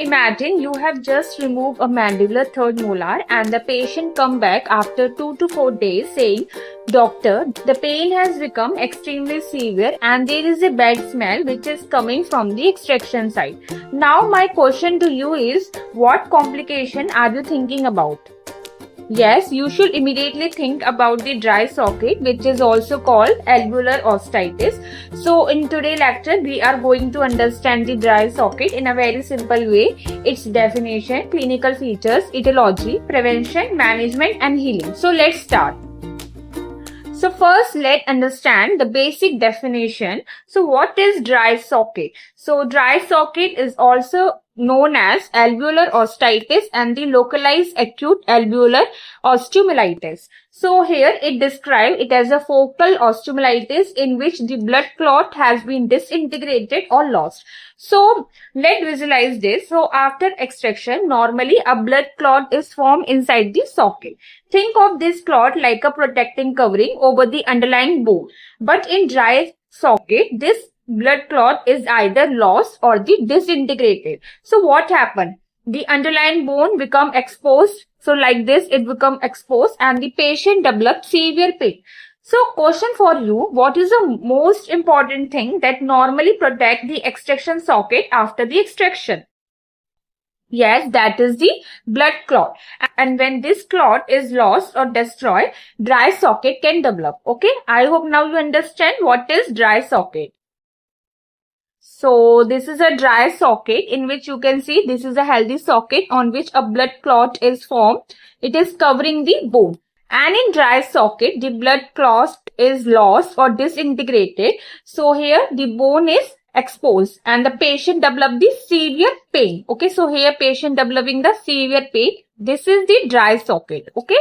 Imagine you have just removed a mandibular third molar and the patient come back after 2 to 4 days saying, "Doctor, the pain has become extremely severe and there is a bad smell which is coming from the extraction side." Now my question to you is, what complication are you thinking about? Yes, you should immediately think about the dry socket, which is also called alveolar osteitis. So in today's lecture, we are going to understand the dry socket in a very simple way: its definition, clinical features, etiology, prevention, management and healing. So let's start. So first, let's understand the basic definition. So what is dry socket? So dry socket is also known as alveolar osteitis and the localized acute alveolar osteomyelitis. So here it describes it as a focal osteomyelitis in which the blood clot has been disintegrated or lost. So let's visualize this. So after extraction, normally a blood clot is formed inside the socket. Think of this clot like a protecting covering over the underlying bone. But in dry socket, this blood clot is either lost or the disintegrated. So what happened? The underlying bone become exposed. So like this, it become exposed and the patient develops severe pain. So question for you, what is the most important thing that normally protect the extraction socket after the extraction? Yes, that is the blood clot. And when this clot is lost or destroyed, dry socket can develop. Okay, I hope now you understand what is dry socket. So this is a dry socket in which you can see this is a healthy socket on which a blood clot is formed. It is covering the bone. And in dry socket, the blood clot is lost or disintegrated. So here the bone is exposed and the patient develop the severe pain. Okay, so here patient developing the severe pain. This is the dry socket. Okay.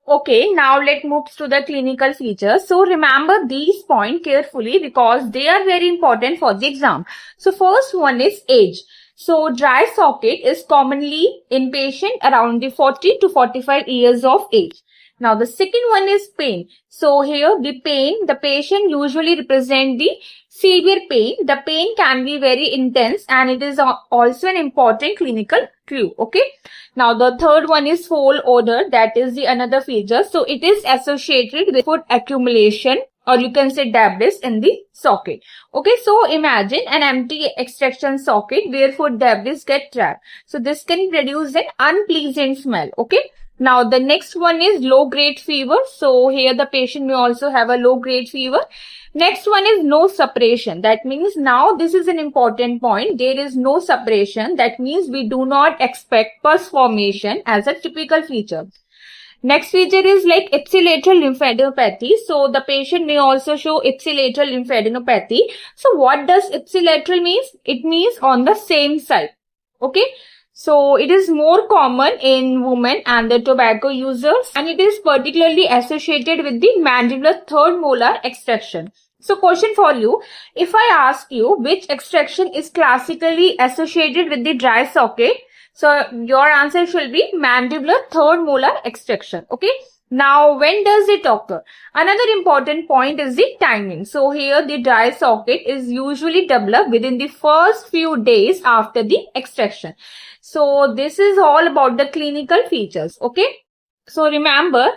Okay, now let's move to the clinical features. So remember these points carefully because they are very important for the exam. So first one is age. So dry socket is commonly in patient around the 40 to 45 years of age. Now the second one is pain. So here the pain, the patient usually represent the severe pain. The pain can be very intense and it is also an important clinical clue. Okay. Now the third one is foul odor. That is the another feature. So it is associated with food accumulation or you can say debris in the socket. Okay, so imagine an empty extraction socket where food debris get trapped. So this can produce an unpleasant smell. Okay. Now the next one is low grade fever. So here the patient may also have a low grade fever. Next one is no suppression. That means now this is an important point. There is no suppression. That means we do not expect pus formation as a typical feature. Next feature is like ipsilateral lymphadenopathy. So the patient may also show ipsilateral lymphadenopathy. So what does ipsilateral means? It means on the same side. Okay. So it is more common in women and the tobacco users and it is particularly associated with the mandibular third molar extraction. So question for you, if I ask you which extraction is classically associated with the dry socket, so your answer should be mandibular third molar extraction. Okay. Now, when does it occur? Another important point is the timing. So here the dry socket is usually developed within the first few days after the extraction. So this is all about the clinical features. Okay. So remember,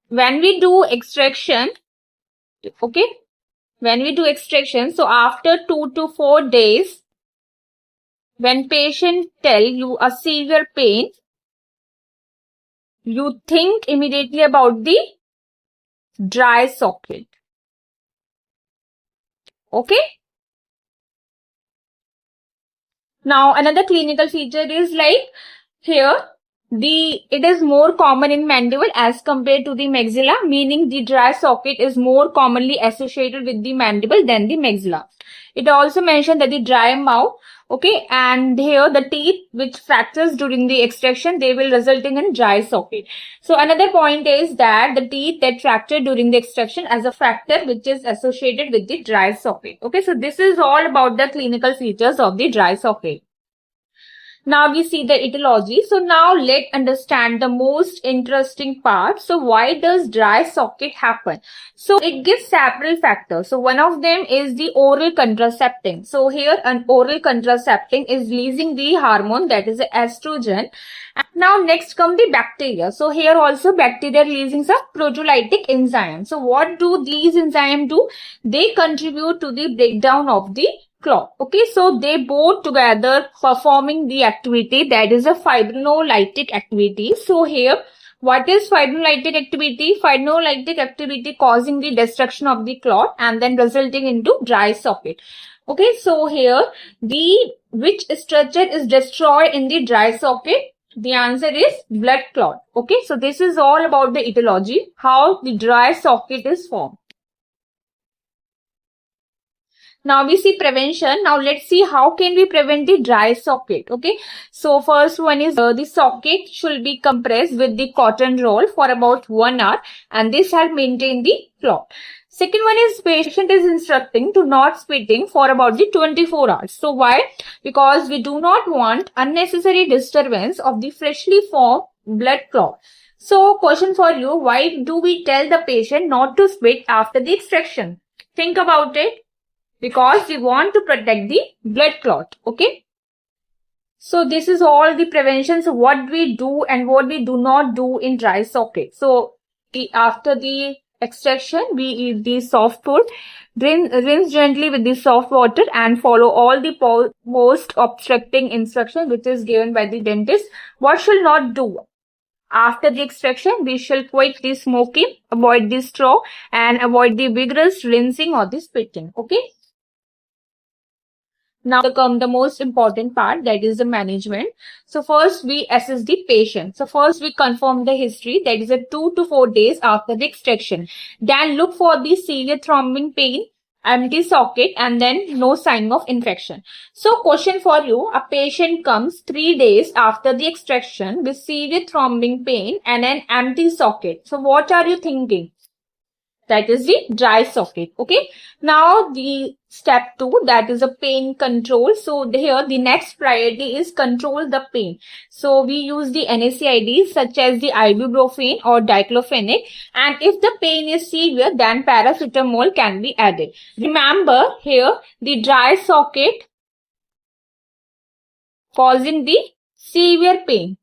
when we do extraction, okay, when we do extraction, so after 2 to 4 days, when patient tell you a severe pain, you think immediately about the dry socket. Okay. Now another clinical feature is like here it is more common in mandible as compared to the maxilla, meaning the dry socket is more commonly associated with the mandible than the maxilla. It also mentioned that the dry mouth, okay, and here the teeth which fractures during the extraction, they will resulting in dry socket. So another point is that the teeth that fracture during the extraction as a factor which is associated with the dry socket. Okay, so this is all about the clinical features of the dry socket. Now we see the etiology. So now let's understand the most interesting part. So why does dry socket happen? So it gives several factors. So one of them is the oral contraceptive. So here an oral contraceptive is releasing the hormone, that is the estrogen. Now next come the bacteria. So here also bacteria releasing some proteolytic enzymes. So what do these enzymes do? They contribute to the breakdown of the clot. Okay, so they both together performing the activity, that is a fibrinolytic activity. So here what is fibrinolytic activity? Fibrinolytic activity causing the destruction of the clot and then resulting into dry socket. Okay, so here which structure is destroyed in the dry socket? The answer is blood clot. Okay, so this is all about the etiology, how the dry socket is formed. Now we see prevention. Now let's see how can we prevent the dry socket. Okay, so first one is the socket should be compressed with the cotton roll for about 1 hour, and this help maintain the clot. Second one is patient is instructing to not spitting for about the 24 hours. So why? Because we do not want unnecessary disturbance of the freshly formed blood clot. So question for you, why do we tell the patient not to spit after the extraction? Think about it. Because we want to protect the blood clot. Okay. So this is all the prevention. So what we do and what we do not do in dry socket. So after the extraction, we eat the soft food, rinse gently with the soft water and follow all the post obstructing instruction which is given by the dentist. What should not do? After the extraction, we shall quit the smoking, avoid the straw and avoid the vigorous rinsing or the spitting. Okay. Now come the most important part, that is the management. So first we assess the patient. So first we confirm the history, that is 2 to 4 days after the extraction. Then look for the severe thrombing pain, empty socket and then no sign of infection. So question for you, a patient comes 3 days after the extraction with severe thrombing pain and an empty socket. So what are you thinking? That is the dry socket. Okay. Now the step 2, that is a pain control. So here the next priority is control the pain. So we use the NSAIDs such as the ibuprofen or diclofenac. And if the pain is severe, then paracetamol can be added. Remember here the dry socket causing the severe pain.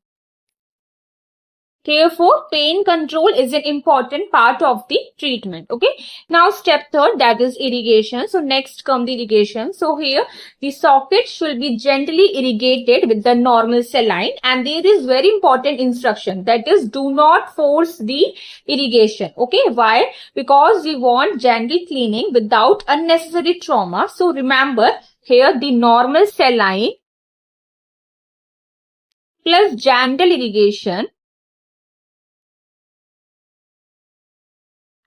Therefore, pain control is an important part of the treatment. Okay. Now, step 3, that is irrigation. So, next come the irrigation. So, here the socket should be gently irrigated with the normal saline. And there is very important instruction, that is do not force the irrigation. Okay. Why? Because we want gentle cleaning without unnecessary trauma. So, remember here the normal saline plus gentle irrigation.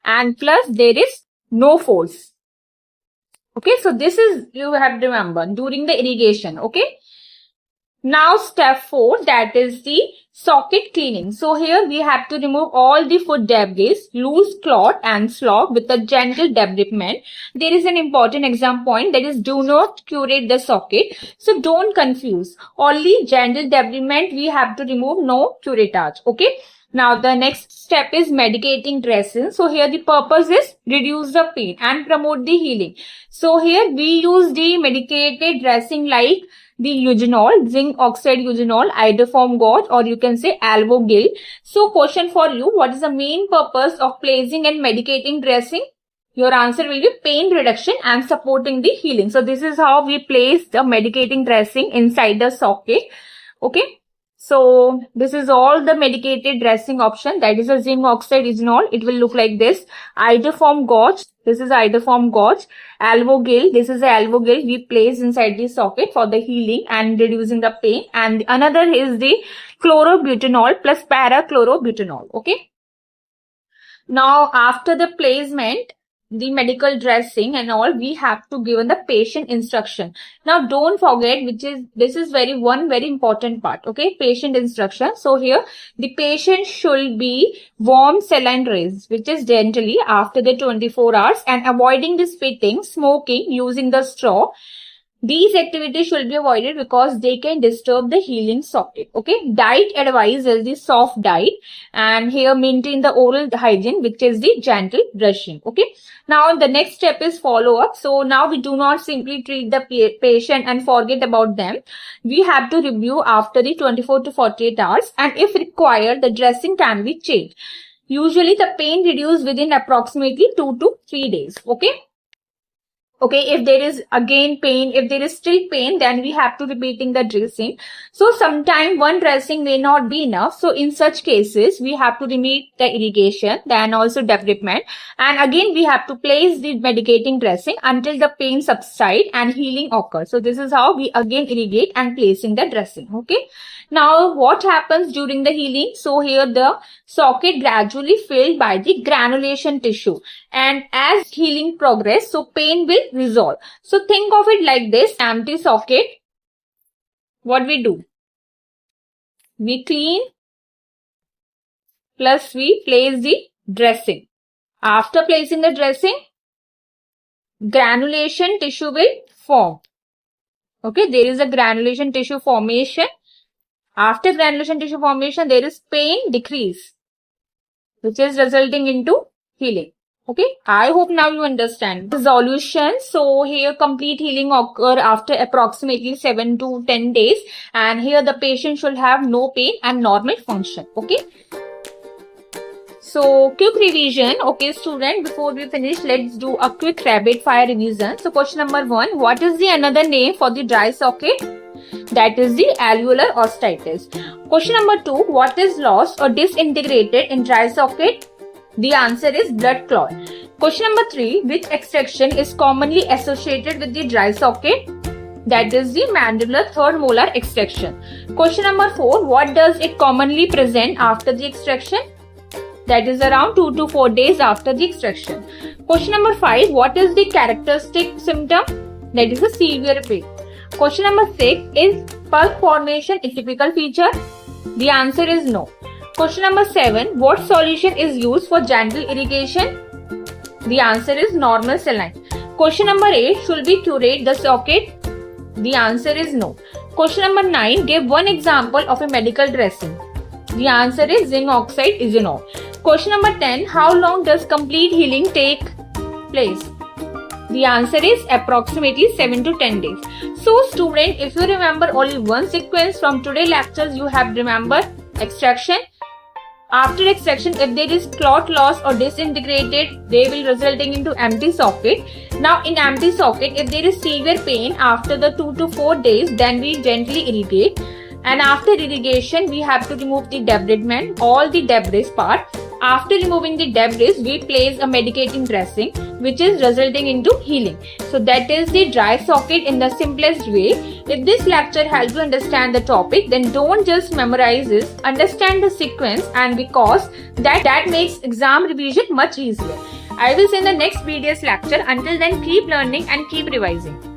And plus there is no force. Okay, so this is, you have to remember during the irrigation. Okay. Now step 4, that is the socket cleaning. So here we have to remove all the food debris, loose clot and slop with a gentle debridement. There is an important exam point, that is do not curette the socket. So don't confuse. Only gentle debridement we have to remove, no curettage. Okay. Now the next step is medicating dressing. So here the purpose is reduce the pain and promote the healing. So here we use the medicated dressing like the eugenol, zinc oxide eugenol, iodoform gauze, or you can say Alveolar. So question for you, what is the main purpose of placing and medicating dressing? Your answer will be pain reduction and supporting the healing. So this is how we place the medicating dressing inside the socket. Okay. So this is all the medicated dressing option, that is a zinc oxide eugenol. It will look like this. Iodoform gauze. This is iodoform gauze. Alveolar. This is the Alveolar we place inside the socket for the healing and reducing the pain. And another is the chlorobutanol plus parachlorobutanol. Okay. Now after the placement, the medical dressing and all, we have to give the patient instruction. Now don't forget, this is very important part. Okay, patient instruction. So here the patient should be warm saline rays, which is gently after the 24 hours, and avoiding the spitting, smoking, using the straw. These activities should be avoided because they can disturb the healing socket. Okay. Diet advice is the soft diet, and here maintain the oral hygiene, which is the gentle brushing. Okay. Now the next step is follow up. So now we do not simply treat the patient and forget about them. We have to review after the 24 to 48 hours, and if required, the dressing can be changed. Usually the pain reduces within approximately 2 to 3 days. Okay. Okay, if there is again pain, if there is still pain, then we have to repeating the dressing. So sometime one dressing may not be enough. So in such cases, we have to repeat the irrigation, then also debridement. And again, we have to place the medicating dressing until the pain subside and healing occurs. So this is how we again irrigate and placing the dressing. Okay. Now what happens during the healing? So here the socket gradually filled by the granulation tissue, and as healing progress, so pain will resolve. So think of it like this: empty socket. What we do? We clean plus we place the dressing. After placing the dressing, granulation tissue will form. Okay, there is a granulation tissue formation. After granulation tissue formation, there is pain decrease, which is resulting into healing. Okay, I hope now you understand. Resolution. So here complete healing occur after approximately 7 to 10 days, and here the patient should have no pain and normal function. Okay. So quick revision. Okay student, before we finish, let's do a quick rapid fire revision. So question number 1, what is the another name for the dry socket? That is the alveolar osteitis. Question number 2, what is lost or disintegrated in dry socket? The answer is blood clot. Question number 3, which extraction is commonly associated with the dry socket? That is the mandibular third molar extraction. Question number 4, what does it commonly present after the extraction? That is around 2 to 4 days after the extraction. Question number 5, what is the characteristic symptom? That is a severe pain. Question number 6, is pulp formation a typical feature? The answer is no. Question number 7, what solution is used for gentle irrigation? The answer is normal saline. Question number 8, should we curate the socket? The answer is no. Question number 9, give one example of a medical dressing. The answer is zinc oxide ethanol. Question number 10, how long does complete healing take place? The answer is approximately 7 to 10 days. So student, if you remember only one sequence from today's lectures, you have remembered extraction. After extraction, if there is clot loss or disintegrated, they will resulting into empty socket. Now in empty socket, if there is severe pain after the 2 to 4 days, then we gently irrigate. And after irrigation, we have to remove the debridement, all the debris part. After removing the debris, we place a medicating dressing, which is resulting into healing. So that is the dry socket in the simplest way. If this lecture helped you understand the topic, then don't just memorize this, understand the sequence, and because that makes exam revision much easier. I will see in the next BDS lecture. Until then, keep learning and keep revising.